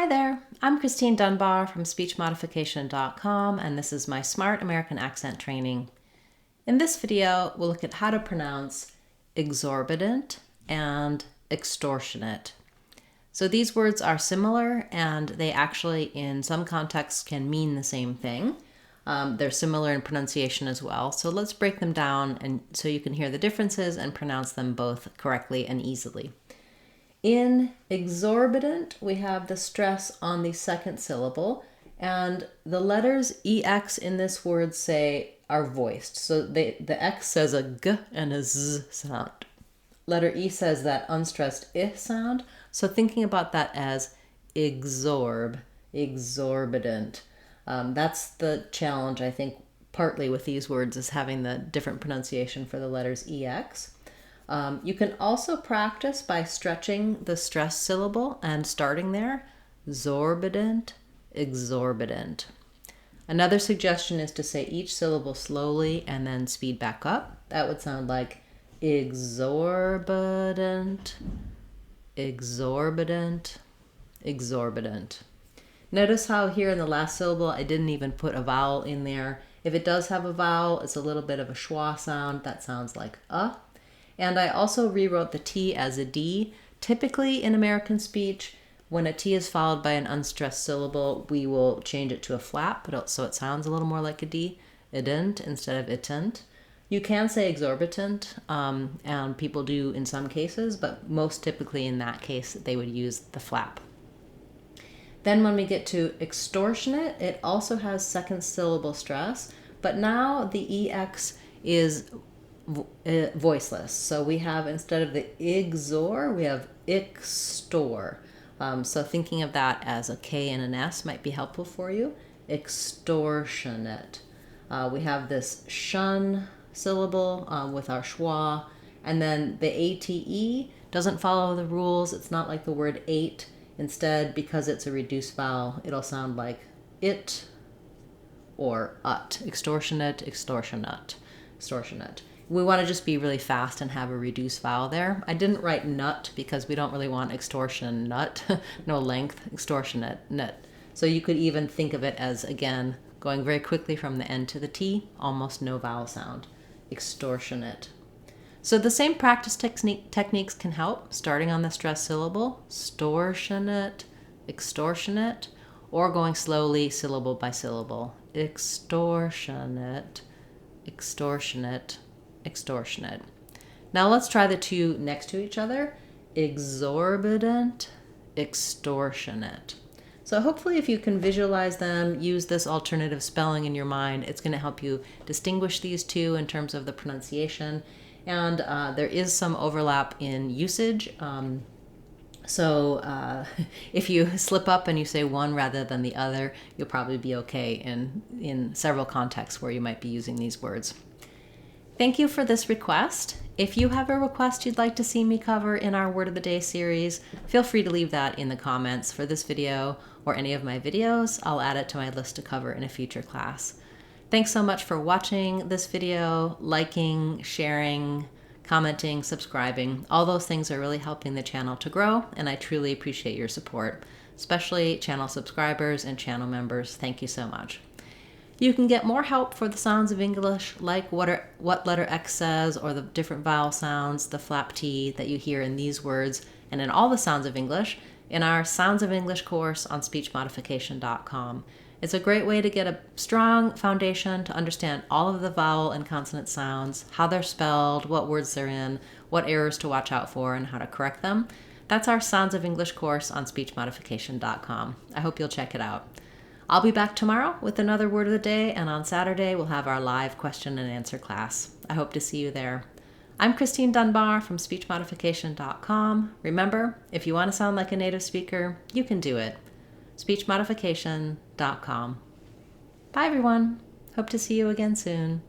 Hi there, I'm Christine Dunbar from speechmodification.com, and this is my Smart American Accent training. In this video, we'll look at how to pronounce exorbitant and extortionate. So these words are similar, and they actually in some contexts can mean the same thing. They're similar in pronunciation as well. So let's break them down and so you can hear the differences and pronounce them both correctly and easily. In exorbitant, we have the stress on the second syllable, and the letters EX in this word are voiced. So the X says a G and a Z sound. Letter E says that unstressed I sound. So thinking about that as exorbitant. That's the challenge, I think, partly with these words is having the different pronunciation for the letters EX. You can also practice by stretching the stress syllable and starting there. Exorbitant, exorbitant. Another suggestion is to say each syllable slowly and then speed back up. That would sound like exorbitant, exorbitant, exorbitant. Notice how here in the last syllable I didn't even put a vowel in there. If it does have a vowel, it's a little bit of a schwa sound. That sounds like a. And I also rewrote the T as a D. Typically in American speech, when a T is followed by an unstressed syllable, we will change it to a flap, so it sounds a little more like a D, ident instead of itent. You can say exorbitant, and people do in some cases, but most typically in that case, they would use the flap. Then when we get to extortionate, it also has second syllable stress, but now the EX is voiceless. So we have, instead of the exor, we have extor. So thinking of that as a K and an S might be helpful for you. Extortionate. We have this shun syllable with our schwa, and then the ATE doesn't follow the rules. It's not like the word ate. Instead, because it's a reduced vowel, it'll sound like it or ut. Extortionate, extortionate, extortionate. We want to just be really fast and have a reduced vowel there. I didn't write nut because we don't really want extortion nut, no length, extortionate, nut. So you could even think of it as, again, going very quickly from the N to the T, almost no vowel sound, extortionate. So the same practice techniques can help, starting on the stressed syllable, extortionate, extortionate, or going slowly syllable by syllable, extortionate, extortionate, extortionate. Now let's try the two next to each other. Exorbitant, extortionate. So hopefully if you can visualize them, use this alternative spelling in your mind, it's going to help you distinguish these two in terms of the pronunciation. And there is some overlap in usage. So if you slip up and you say one rather than the other, you'll probably be okay in several contexts where you might be using these words. Thank you for this request. If you have a request you'd like to see me cover in our Word of the Day series, feel free to leave that in the comments for this video or any of my videos. I'll add it to my list to cover in a future class. Thanks so much for watching this video, liking, sharing, commenting, subscribing. All those things are really helping the channel to grow, and I truly appreciate your support, especially channel subscribers and channel members. Thank you so much. You can get more help for the sounds of English, like what letter X says, or the different vowel sounds, the flap T that you hear in these words, and in all the sounds of English, in our Sounds of English course on speechmodification.com. It's a great way to get a strong foundation to understand all of the vowel and consonant sounds, how they're spelled, what words they're in, what errors to watch out for, and how to correct them. That's our Sounds of English course on speechmodification.com. I hope you'll check it out. I'll be back tomorrow with another Word of the Day, and on Saturday we'll have our live question and answer class. I hope to see you there. I'm Christine Dunbar from speechmodification.com. Remember, if you want to sound like a native speaker, you can do it. speechmodification.com. Bye everyone. Hope to see you again soon.